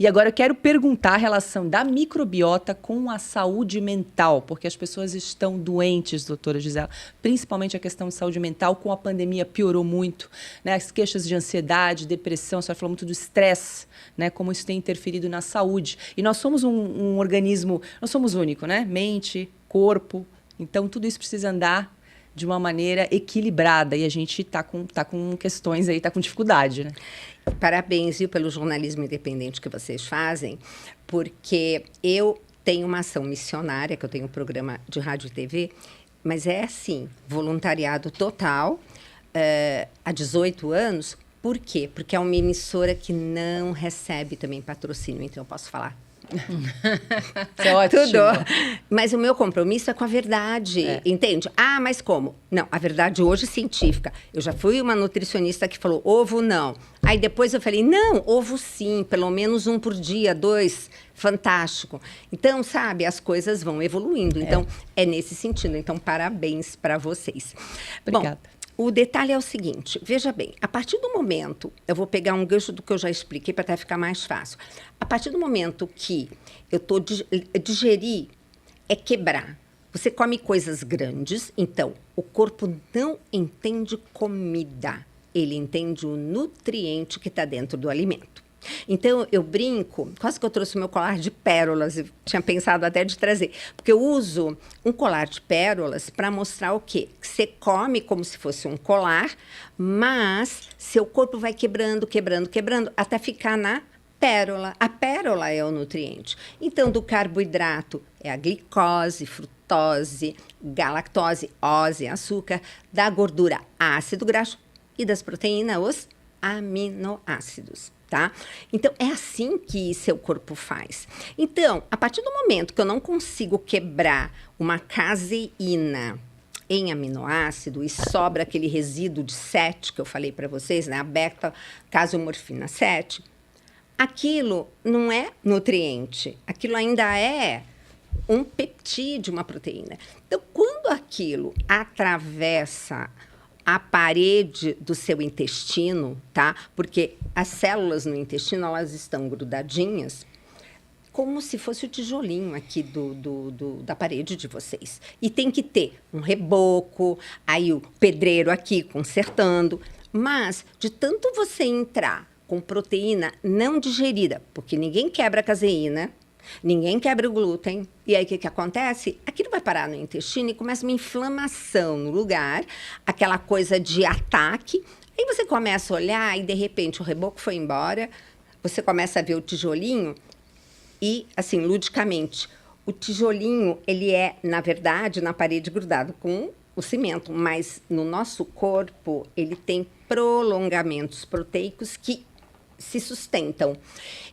E agora eu quero perguntar a relação da microbiota com a saúde mental, porque as pessoas estão doentes, doutora Gisela, principalmente a questão de saúde mental, com a pandemia piorou muito, né? As queixas de ansiedade, depressão, a senhora falou muito do estresse, né? Como isso tem interferido na saúde. E nós somos um organismo, nós somos único, né? Mente, corpo, então tudo isso precisa andar de uma maneira equilibrada e a gente está com questões aí, está com dificuldade, né? Parabéns, viu, pelo jornalismo independente que vocês fazem, porque eu tenho uma ação missionária, que eu tenho um programa de rádio e TV, mas é assim, voluntariado total, há 18 anos. Por quê? Porque é uma emissora que não recebe também patrocínio, então eu posso falar. Isso é ótimo. Tudo. Mas o meu compromisso é com a verdade, entende? Ah, mas como? Não, a verdade hoje é científica. Eu já fui uma nutricionista que falou, ovo não. Aí depois eu falei, não, ovo sim, pelo menos 1 por dia, 2, fantástico. Então, sabe, as coisas vão evoluindo. Então, é nesse sentido. Então, parabéns para vocês. Obrigada. Bom, o detalhe é o seguinte, veja bem, a partir do momento, eu vou pegar um gancho do que eu já expliquei para até ficar mais fácil. A partir do momento que eu estou digerir, é quebrar. Você come coisas grandes, então o corpo não entende comida, ele entende o nutriente que está dentro do alimento. Então, eu brinco, quase que eu trouxe o meu colar de pérolas, eu tinha pensado até de trazer, porque eu uso um colar de pérolas para mostrar o quê? Que você come como se fosse um colar, mas seu corpo vai quebrando, quebrando, quebrando, até ficar na pérola. A pérola é o nutriente. Então, do carboidrato é a glicose, frutose, galactose, ose, açúcar, da gordura, ácido graxo e das proteínas, os aminoácidos. Tá? Então, é assim que seu corpo faz. Então, a partir do momento que eu não consigo quebrar uma caseína em aminoácido e sobra aquele resíduo de 7 que eu falei para vocês, né? A beta-casomorfina 7, aquilo não é nutriente, aquilo ainda é um peptídeo, uma proteína. Então, quando aquilo atravessa a parede do seu intestino, tá? Porque as células no intestino, elas estão grudadinhas, como se fosse o tijolinho aqui da parede de vocês. E tem que ter um reboco, aí o pedreiro aqui consertando. Mas, de tanto você entrar com proteína não digerida, porque ninguém quebra a caseína, ninguém quebra o glúten. E aí, o que acontece? Aquilo vai parar no intestino e começa uma inflamação no lugar, aquela coisa de ataque. Aí você começa a olhar e, de repente, o reboco foi embora, você começa a ver o tijolinho e, assim, ludicamente, o tijolinho, ele é, na verdade, na parede grudado com o cimento, mas no nosso corpo, ele tem prolongamentos proteicos que se sustentam.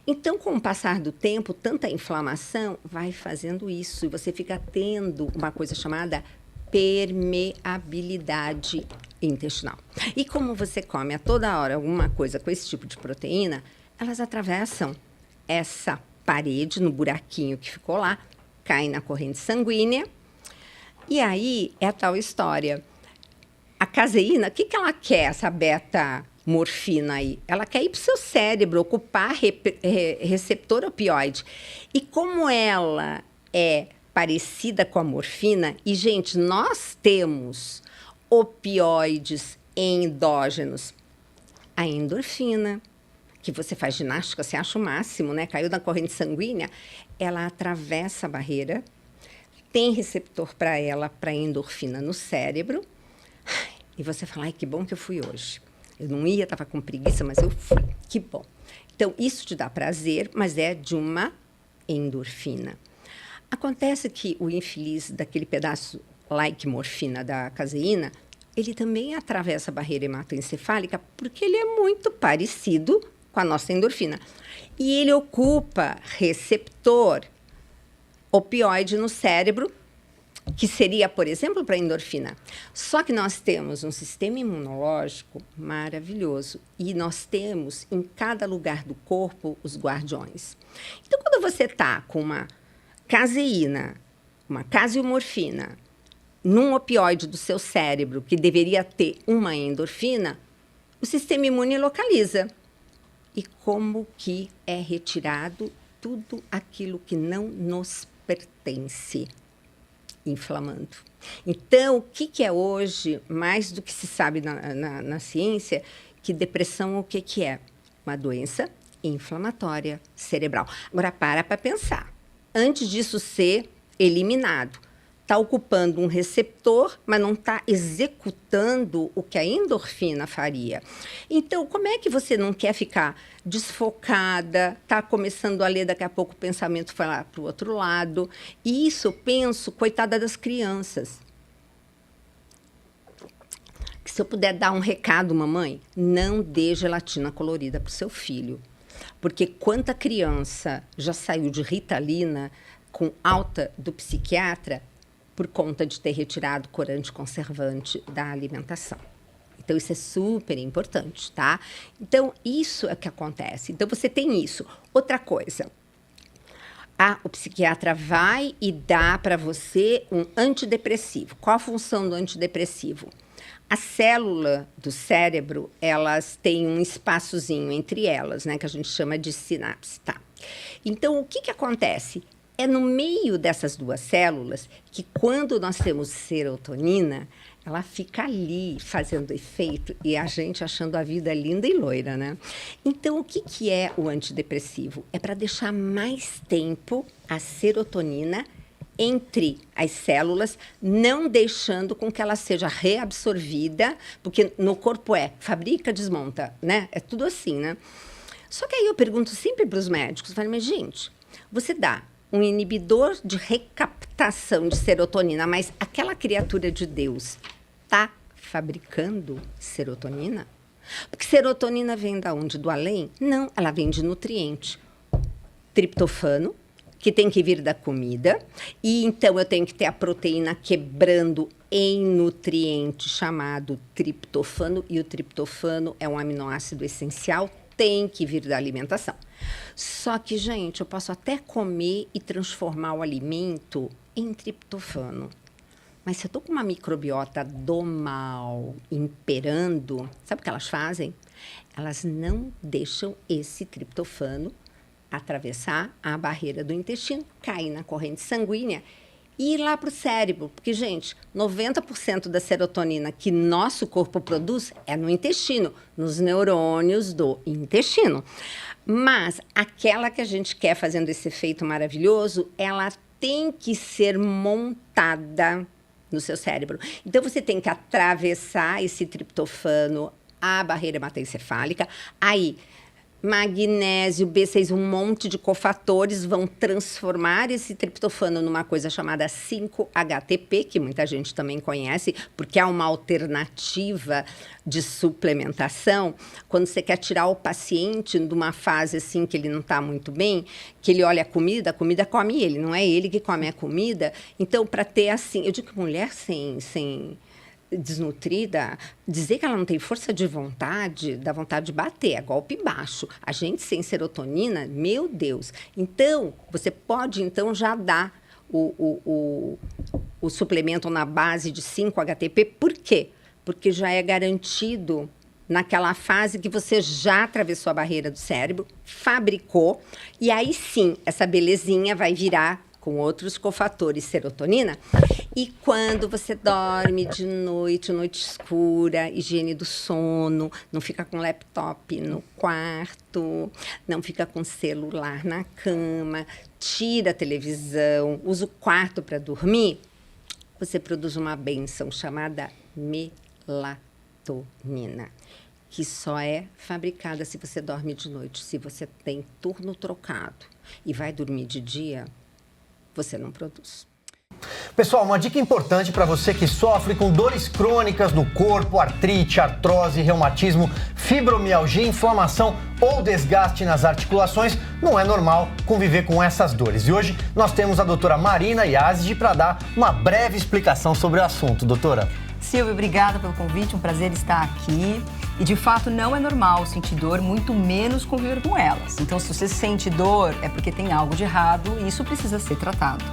Então, com o passar do tempo, tanta inflamação vai fazendo isso. E você fica tendo uma coisa chamada permeabilidade intestinal. E como você come a toda hora alguma coisa com esse tipo de proteína, elas atravessam essa parede no buraquinho que ficou lá, caem na corrente sanguínea. E aí é a tal história. A caseína, o que ela quer, essa beta-morfina aí? Ela quer ir para o seu cérebro, ocupar receptor opioide. E como ela é parecida com a morfina, e, gente, nós temos opioides endógenos. A endorfina, que você faz ginástica, você acha o máximo, né? Caiu na corrente sanguínea, ela atravessa a barreira, tem receptor para ela, para endorfina no cérebro, e você fala, ai, que bom que eu fui hoje. Eu não ia, estava com preguiça, mas eu fui. Que bom. Então, isso te dá prazer, mas é de uma endorfina. Acontece que o infeliz daquele pedaço like morfina da caseína, ele também atravessa a barreira hematoencefálica porque ele é muito parecido com a nossa endorfina. E ele ocupa receptor opioide no cérebro, que seria, por exemplo, para a endorfina. Só que nós temos um sistema imunológico maravilhoso e nós temos em cada lugar do corpo os guardiões. Então, quando você está com uma caseína, uma casiomorfina, num opioide do seu cérebro, que deveria ter uma endorfina, o sistema imune localiza. e como que é retirado tudo aquilo que não nos pertence, inflamando. Então, o que é hoje, mais do que se sabe na ciência, que depressão o que é? Uma doença inflamatória cerebral. Agora, para pensar. Antes disso ser eliminado, está ocupando um receptor, mas não está executando o que a endorfina faria. Então, como é que você não quer ficar desfocada, está começando a ler, daqui a pouco o pensamento vai lá para o outro lado? E isso, eu penso, coitada das crianças. Que se eu puder dar um recado, mamãe, não dê gelatina colorida para o seu filho. Porque quanta criança já saiu de Ritalina com alta do psiquiatra por conta de ter retirado corante conservante da alimentação. Então, isso é super importante, tá? Então, isso é o que acontece. Então, você tem isso. Outra coisa, o psiquiatra vai e dá para você um antidepressivo. Qual a função do antidepressivo? A célula do cérebro, elas têm um espaçozinho entre elas, né, que a gente chama de sinapse, tá? Então, o que acontece? É no meio dessas duas células que, quando nós temos serotonina, ela fica ali fazendo efeito e a gente achando a vida linda e loira, né? Então, o que é o antidepressivo? É para deixar mais tempo a serotonina entre as células, não deixando com que ela seja reabsorvida, porque no corpo fabrica, desmonta, né? É tudo assim, né? Só que aí eu pergunto sempre para os médicos, falo, mas gente, você dá um inibidor de recaptação de serotonina, mas aquela criatura de Deus está fabricando serotonina? Porque serotonina vem da onde? Do além? Não, ela vem de nutriente. Triptofano, que tem que vir da comida, e então eu tenho que ter a proteína quebrando em nutriente chamado triptofano, e o triptofano é um aminoácido essencial, tem que vir da alimentação. Só que, gente, eu posso até comer e transformar o alimento em triptofano. Mas se eu estou com uma microbiota do mal imperando, sabe o que elas fazem? Elas não deixam esse triptofano atravessar a barreira do intestino, cair na corrente sanguínea e ir lá para o cérebro. Porque, gente, 90% da serotonina que nosso corpo produz é no intestino, nos neurônios do intestino. Mas aquela que a gente quer fazendo esse efeito maravilhoso, ela tem que ser montada no seu cérebro. Então, você tem que atravessar esse triptofano, a barreira hematoencefálica, aí magnésio, B6, um monte de cofatores vão transformar esse triptofano numa coisa chamada 5-HTP, que muita gente também conhece, porque é uma alternativa de suplementação. Quando você quer tirar o paciente de uma fase assim que ele não está muito bem, que ele olha a comida come ele, não é ele que come a comida. Então, para ter assim, eu digo que mulher sem desnutrida, dizer que ela não tem força de vontade, dá vontade de bater, é golpe baixo. A gente sem serotonina, meu Deus. Então, você pode então já dar o suplemento na base de 5-HTP. Por quê? Porque já é garantido naquela fase que você já atravessou a barreira do cérebro, fabricou, e aí sim, essa belezinha vai virar com outros cofatores serotonina. E quando você dorme de noite, noite escura, higiene do sono, não fica com laptop no quarto, não fica com celular na cama, tira a televisão, usa o quarto para dormir, você produz uma bênção chamada melatonina, que só é fabricada se você dorme de noite. Se você tem turno trocado e vai dormir de dia, você não produz. Pessoal, uma dica importante para você que sofre com dores crônicas no corpo, artrite, artrose, reumatismo, fibromialgia, inflamação ou desgaste nas articulações, não é normal conviver com essas dores. E hoje nós temos a doutora Marina Yazdi para dar uma breve explicação sobre o assunto. Doutora. Silvio, obrigada pelo convite, um prazer estar aqui. E, de fato, não é normal sentir dor, muito menos conviver com elas. Então, se você sente dor, é porque tem algo de errado e isso precisa ser tratado.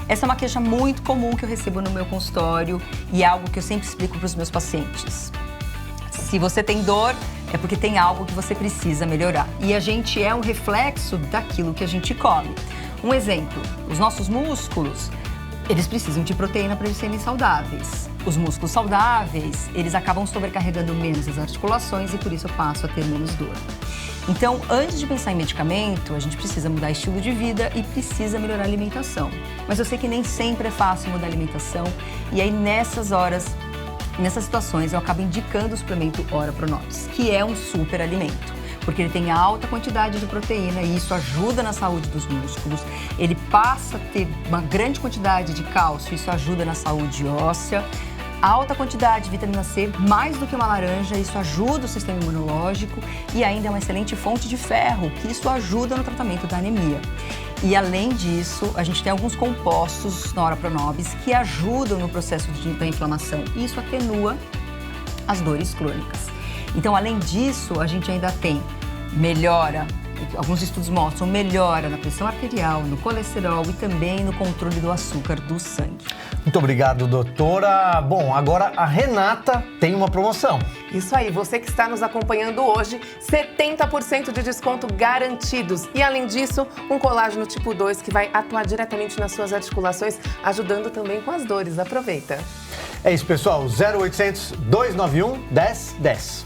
Essa é uma queixa muito comum que eu recebo no meu consultório e é algo que eu sempre explico para os meus pacientes. Se você tem dor, é porque tem algo que você precisa melhorar. E a gente é um reflexo daquilo que a gente come. Um exemplo, os nossos músculos, eles precisam de proteína para eles serem saudáveis. Os músculos saudáveis, eles acabam sobrecarregando menos as articulações e por isso eu passo a ter menos dor. Então, antes de pensar em medicamento, a gente precisa mudar estilo de vida e precisa melhorar a alimentação. Mas eu sei que nem sempre é fácil mudar a alimentação e aí nessas horas, nessas situações, eu acabo indicando o suplemento Ora Pronobis, que é um super alimento, porque ele tem alta quantidade de proteína e isso ajuda na saúde dos músculos. Ele passa a ter uma grande quantidade de cálcio, isso ajuda na saúde óssea. Alta quantidade de vitamina C, mais do que uma laranja, isso ajuda o sistema imunológico e ainda é uma excelente fonte de ferro, que isso ajuda no tratamento da anemia. E além disso, a gente tem alguns compostos na Ora Pronobis que ajudam no processo da inflamação e isso atenua as dores crônicas. Então, além disso, a gente ainda tem melhora, alguns estudos mostram melhora na pressão arterial, no colesterol e também no controle do açúcar do sangue. Muito obrigado, doutora. Bom, agora a Renata tem uma promoção. Isso aí, você que está nos acompanhando hoje, 70% de desconto garantidos. E além disso, um colágeno tipo 2 que vai atuar diretamente nas suas articulações, ajudando também com as dores. Aproveita. É isso, pessoal. 0800 291 1010.